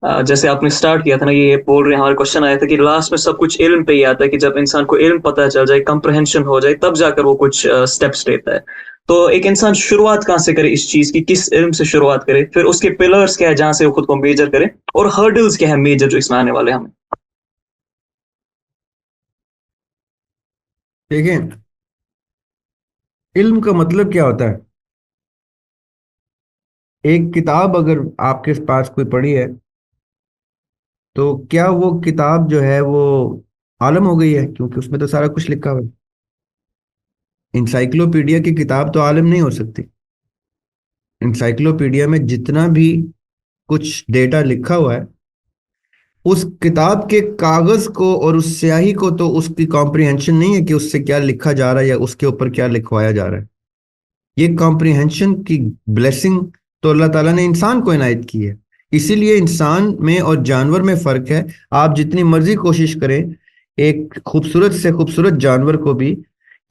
जैसे आपने स्टार्ट किया था ना, ये बोल रहे हैं, हमारा क्वेश्चन आया था कि लास्ट में सब कुछ इल्म पे ही आता है, कि जब इंसान को इल्म पता चल जाए, कंप्रहेंशन हो जाए, तब जाकर वो कुछ स्टेप्स लेता है। तो एक इंसान शुरुआत कहाँ से करे इस चीज की, किस इल्म से शुरुआत करे, फिर उसके पिलर्स क्या है जहां से वो खुद को मेजर करे, और हर्डल्स क्या है मेजर जो इसमें आने वाले हैं हमें। देखिए, इल्म का मतलब क्या होता है? एक किताब अगर आपके पास कोई पड़ी है, तो क्या वो किताब जो है वो आलम हो गई है? क्योंकि उसमें तो सारा कुछ लिखा हुआ है। इंसाइक्लोपीडिया की किताब तो आलम नहीं हो सकती। इंसाइक्लोपीडिया में जितना भी कुछ डेटा लिखा हुआ है, उस किताब के कागज को और उस स्याही को तो उसकी कॉम्प्रिहेंशन नहीं है कि उससे क्या लिखा जा रहा है या उसके ऊपर क्या लिखवाया जा रहा है। ये कॉम्प्रिहेंशन की ब्लेसिंग तो अल्लाह ताला ने इंसान को इनायत की है। इसीलिए इंसान में और जानवर में फर्क है। आप जितनी मर्जी कोशिश करें एक खूबसूरत से खूबसूरत जानवर को भी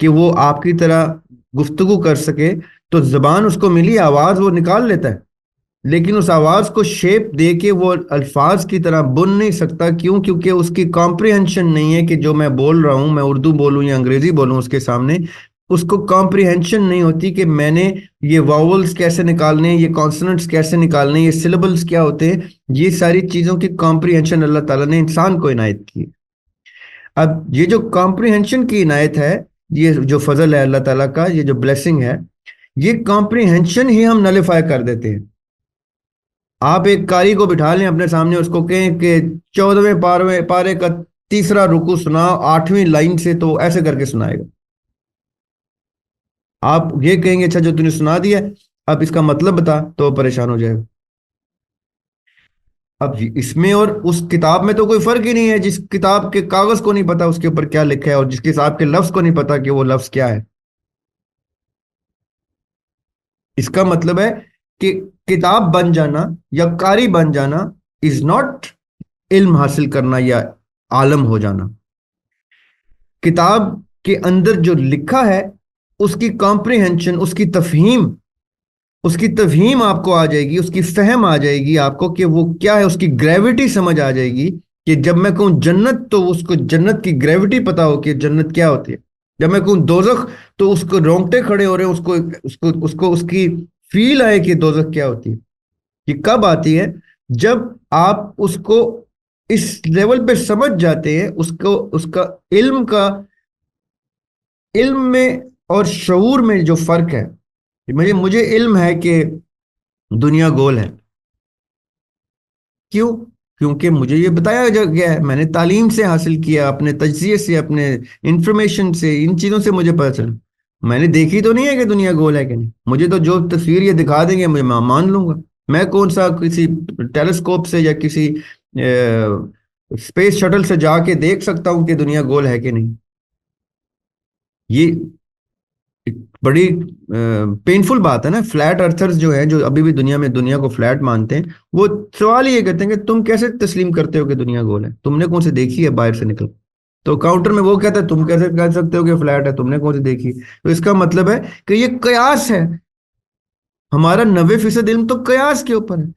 कि वो आपकी तरह गुफ्तगू कर सके, तो जबान उसको मिली, आवाज वो निकाल लेता है, लेकिन उस आवाज को शेप दे के वो अल्फाज की तरह बुन नहीं सकता। क्यों? क्योंकि उसकी कॉम्प्रिहेंशन नहीं है कि जो मैं बोल रहा हूं, मैं उर्दू बोलूं या अंग्रेजी बोलूं उसके सामने, उसको कॉम्प्रिहेंशन नहीं होती कि मैंने ये वावल्स कैसे निकालने हैं, ये कॉन्सोनेंट्स कैसे निकालने हैं, ये सिलेबल्स क्या होते हैं। ये सारी चीजों की कॉम्प्रिहेंशन अल्लाह ताला ने इंसान को इनायत की है। अब ये जो कॉम्प्रिहेंशन की इनायत है, ये जो फजल है अल्लाह ताला का, ये जो ब्लेसिंग है, ये कॉम्प्रिहेंशन ही हम नलिफाई कर देते हैं। आप एक कारी को बिठा लें अपने सामने, उसको कहें कि 14वें पारे पारे का तीसरा रुकू सुनाओ 8वीं लाइन से, तो ऐसे करके सुनाएगा। आप ये कहेंगे अच्छा जो तूने सुना दिया, अब इसका मतलब बता, तो परेशान हो जाएगा। अब इसमें और उस किताब में तो कोई फर्क ही नहीं है। जिस किताब के कागज को नहीं पता उसके ऊपर क्या लिखा है, और जिस किताब के लफ्ज को नहीं पता कि वो लफ्ज क्या है। इसका मतलब है कि किताब बन जाना या कारी बन जाना इज नॉट इल्म हासिल करना या आलम हो जाना। किताब के अंदर जो लिखा है उसकी कॉम्प्रिहेंशन, उसकी तफहीम आपको आ जाएगी, उसकी फहम आ जाएगी आपको कि वो क्या है, उसकी ग्रेविटी समझ आ जाएगी। कि जब मैं कहूँ जन्नत, तो उसको जन्नत की ग्रेविटी पता हो कि जन्नत क्या होती है। जब मैं कहूँ दोजख, तो उसको रोंगटे खड़े हो रहे हैं, उसको उसको उसको उसकी फील आए कि दोजख क्या होती है। ये कब आती है? जब आप उसको इस लेवल पे समझ जाते हैं, उसको उसका इल्म में और शऊर में जो फर्क है। मुझे इल्म है कि दुनिया गोल है। क्यों? क्योंकि मुझे ये बताया गया है, मैंने तालीम से हासिल किया, अपने तजज़िये से, अपने इंफॉर्मेशन से, इन चीज़ों से मुझे पता चला। मैंने देखी तो नहीं है कि दुनिया गोल है कि नहीं। मुझे तो जो तस्वीर ये दिखा देंगे मुझे मैं मान लूंगा। मैं कौन सा किसी टेलीस्कोप से या किसी स्पेस शटल से जाके देख सकता हूँ कि दुनिया गोल है कि नहीं। ये एक बड़ी पेनफुल बात है ना। फ्लैट अर्थर्स जो है, जो अभी भी दुनिया में दुनिया को फ्लैट मानते हैं, वो सवाल ये करते हैं कि तुम कैसे तस्लीम करते हो कि दुनिया गोल है? तुमने कौन सी देखी है बाहर से निकल? तो काउंटर में वो कहता है तुम कैसे कह सकते हो कि फ्लैट है, तुमने कौन सी देखी? तो इसका मतलब है कि ये कयास है। हमारा 90% इल्म तो कयास के ऊपर है।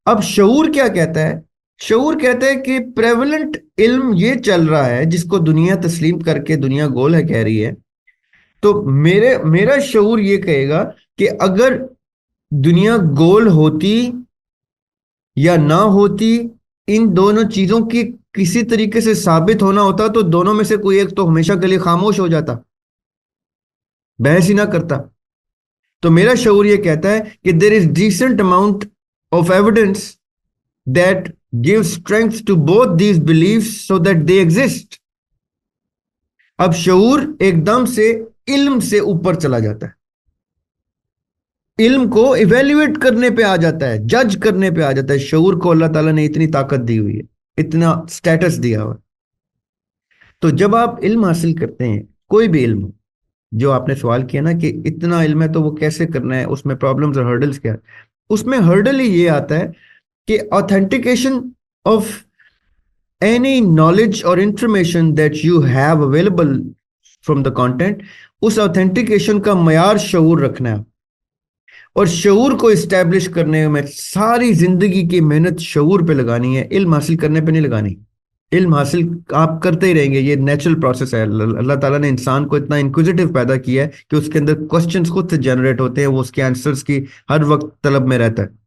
अब शऊर क्या कहता है? शऊर कहता है कि प्रेवलेंट इल्म ये चल रहा है जिसको दुनिया तस्लीम करके दुनिया गोल है कह रही है। तो मेरा शऊर ये कहेगा कि अगर दुनिया गोल होती या ना होती, इन दोनों चीजों की किसी तरीके से साबित होना होता, तो दोनों में से कोई एक तो हमेशा के लिए खामोश हो जाता, बहस ही ना करता। तो मेरा शऊर ये कहता है कि there is decent amount of evidence that give strength to both these beliefs so that they exist. अब शऊर एकदम से इल्म से ऊपर चला जाता है, इल्म को इवेल्युएट करने पे आ जाता है, जज करने पे आ जाता है। शऊर को अल्लाह ताला ने इतनी ताकत दी हुई है, इतना स्टेटस दिया हुआ है। तो जब आप इल्म हासिल करते हैं, कोई भी इल्म, जो आपने सवाल किया ना कि इतना इल्म है तो वो कैसे करना है, उसमें प्रॉब्लम्स और हर्डल्स क्या है, उसमें हर्डल ही ये आता है कि ऑथेंटिकेशन ऑफ एनी नॉलेज और information that you have available from the content, उस ऑथेंटिकेशन का मयार शऊर रखना है। اور شعور کو اسٹیبلش کرنے میں ساری زندگی کی محنت شعور پہ لگانی ہے، علم حاصل کرنے پہ نہیں لگانی۔ علم حاصل آپ کرتے ہی رہیں گے، یہ نیچرل پروسیس ہے۔ اللہ تعالیٰ نے انسان کو اتنا انکوزیٹو پیدا کیا ہے کہ اس کے اندر کوسچنز خود سے جنریٹ ہوتے ہیں، وہ اس کے آنسرز کی ہر وقت طلب میں رہتا ہے۔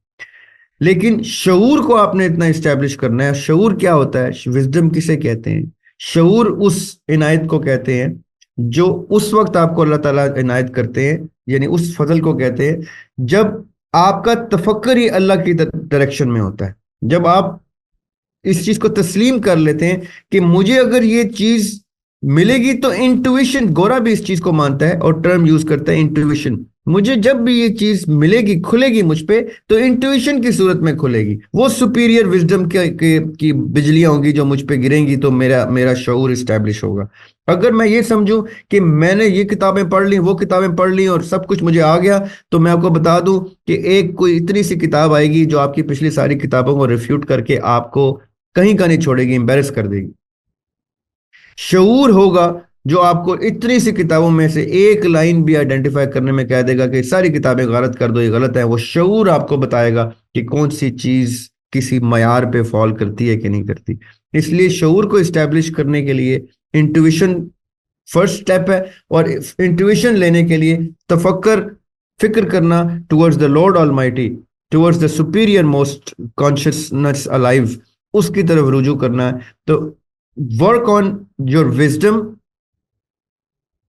لیکن شعور کو آپ نے اتنا اسٹیبلش کرنا ہے۔ شعور کیا ہوتا ہے؟ وزڈم کسے کہتے ہیں؟ شعور اس عنایت کو کہتے ہیں جو اس وقت آپ کو اللہ تعالیٰ عنایت کرتے ہیں، یعنی اس فضل کو کہتے ہیں جب آپ کا تفکر ہی اللہ کی ڈائریکشن میں ہوتا ہے۔ جب آپ اس چیز کو تسلیم کر لیتے ہیں کہ مجھے اگر یہ چیز ملے گی تو انٹویشن، گورا بھی اس چیز کو مانتا ہے اور ٹرم یوز کرتا ہے انٹویشن، مجھے جب بھی یہ چیز ملے گی کھلے گی مجھ پہ تو انٹویشن کی صورت میں کھلے گی، وہ سپیریئر وزڈم کی بجلیاں ہوں گی جو مجھ پہ گریں گی، تو میرا شعور اسٹیبلش ہوگا۔ اگر میں یہ سمجھوں کہ میں نے یہ کتابیں پڑھ لی، وہ کتابیں پڑھ لی اور سب کچھ مجھے آ گیا، تو میں آپ کو بتا دوں کہ ایک کوئی اتنی سی کتاب آئے گی جو آپ کی پچھلی ساری کتابوں کو ریفیوٹ کر کے آپ کو کہیں کا نہیں چھوڑے گی، امبیرس کر دے گی۔ شعور ہوگا جو آپ کو اتنی سی کتابوں میں سے ایک لائن بھی آئیڈینٹیفائی کرنے میں کہہ دے گا کہ ساری کتابیں غلط کر دو، یہ غلط ہے۔ وہ شعور آپ کو بتائے گا کہ کون سی چیز کسی معیار پہ فال کرتی ہے کہ نہیں کرتی۔ اس لیے شعور کو اسٹیبلش کرنے کے لیے انٹویشن فرسٹ سٹیپ ہے، اور انٹویشن لینے کے لیے فکر کرنا towards the Lord Almighty, towards the superior most consciousness alive, اس کی طرف رجوع کرنا ہے۔ تو work on your wisdom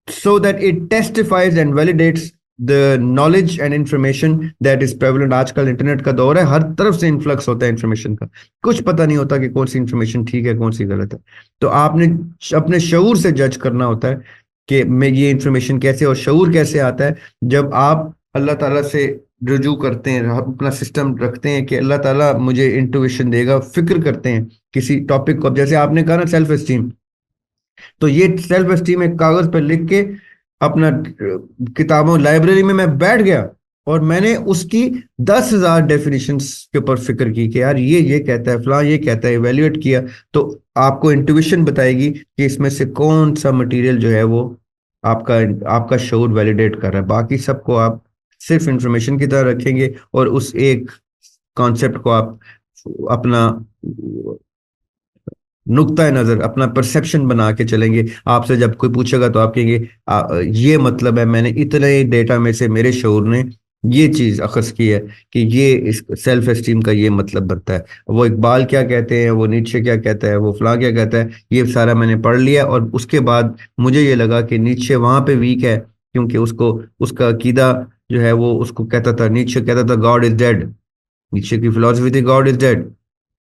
so that it testifies and validates the knowledge and information that is prevalent۔ آج کل انٹرنیٹ کا دور ہے، ہر طرف سے انفلکس ہوتا ہے انفارمیشن کا، کچھ پتہ نہیں ہوتا کہ کون سی انفارمیشن ٹھیک ہے کون سی غلط ہے۔ تو آپ نے اپنے شعور سے جج کرنا ہوتا ہے کہ میں یہ انفارمیشن کیسے، اور شعور کیسے آتا ہے جب آپ اللہ تعالیٰ سے رجوع کرتے ہیں، اپنا سسٹم رکھتے ہیں کہ اللہ تعالیٰ مجھے انٹویشن دے گا، فکر کرتے ہیں کسی ٹاپک کو۔ جیسے آپ نے کہا نا سیلف اسٹیم، تو یہ سیلف اسٹیم ایک کاغذ پہ لکھ کے اپنا کتابوں لائبریری میں بیٹھ گیا اور میں نے اس کی 10,000 ڈیفینیشنز کے اوپر فکر کی کہ یار یہ کہتا ہے، فلاں یہ کہتا ہے، ایویلیویٹ کیا، تو آپ کو انٹویشن بتائے گی کہ اس میں سے کون سا مٹیریل جو ہے وہ آپ کا شعور ویلیڈیٹ کر رہا ہے۔ باقی سب کو آپ صرف انفارمیشن کی طرح رکھیں گے اور اس ایک کانسیپٹ کو آپ اپنا نقطہ نظر، اپنا پرسیپشن بنا کے چلیں گے۔ آپ سے جب کوئی پوچھے گا تو آپ کہیں گے یہ مطلب ہے، میں نے اتنے ڈیٹا میں سے میرے شعور نے یہ چیز اخذ کی ہے کہ یہ اس سیلف اسٹیم کا یہ مطلب بنتا ہے۔ وہ اقبال کیا کہتے ہیں، وہ نیچے کیا کہتا ہے، وہ فلاں کیا کہتا ہے، یہ سارا میں نے پڑھ لیا، اور اس کے بعد مجھے یہ لگا کہ نیچے وہاں پہ ویک ہے، کیونکہ اس کا عقیدہ جو ہے وہ اس کو کہتا تھا، نیچے کہتا تھا گاڈ از ڈیڈ، نیچے کی فلسفی تھی گاڈ از ڈیڈ۔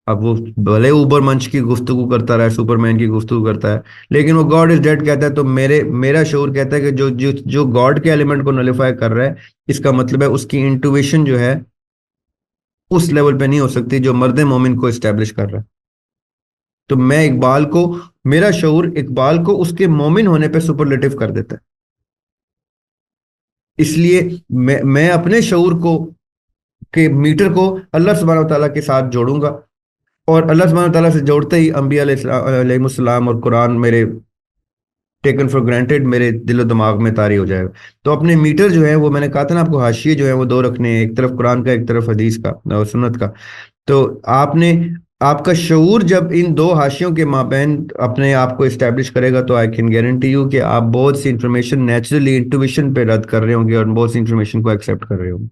اب وہ بھلے اوبر منچ کی گفتگو کرتا رہا ہے، سپر مین کی گفتگو کرتا ہے، لیکن وہ گاڈ از ڈیڈ کہتا ہے، تو میرا شعور کہتا ہے کہ جو گاڈ کے ایلیمنٹ کو نلیفائی کر رہا ہے، اس کا مطلب ہے اس کی انٹویشن جو ہے اس لیول پہ نہیں ہو سکتی جو مرد مومن کو اسٹیبلش کر رہا ہے۔ تو میرا شعور اقبال کو اس کے مومن ہونے پہ سپرلیٹو کر دیتا ہے۔ اس لیے میں اپنے شعور کو کہ میٹر کو اللہ سبحانہ وتعالیٰ کے ساتھ جوڑوں گا، اور اللہ سبحانہ وتعالیٰ سے جوڑتے ہی انبیاء علیہ السلام اور قرآن میرے ٹیکن فار گرانٹیڈ میرے دل و دماغ میں طاری ہو جائے گا۔ تو اپنے میٹر جو ہے وہ میں نے کہا تھا نا آپ کو، حاشیے جو ہیں وہ 2 رکھنے ہیں، ایک طرف قرآن کا، ایک طرف حدیث کا اور سنت کا۔ تو آپ کا شعور جب ان 2 حاشیوں کے مابین اپنے آپ کو اسٹیبلش کرے گا، تو آئی کین گارنٹی یو کہ آپ بہت سی انفارمیشن نیچرلی انٹویشن پہ رد کر رہے ہوں گے اور بہت سی انفارمیشن کو ایکسیپٹ کر رہے ہوں گے۔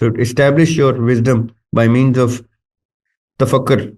تو establish your wisdom by means of تفکر۔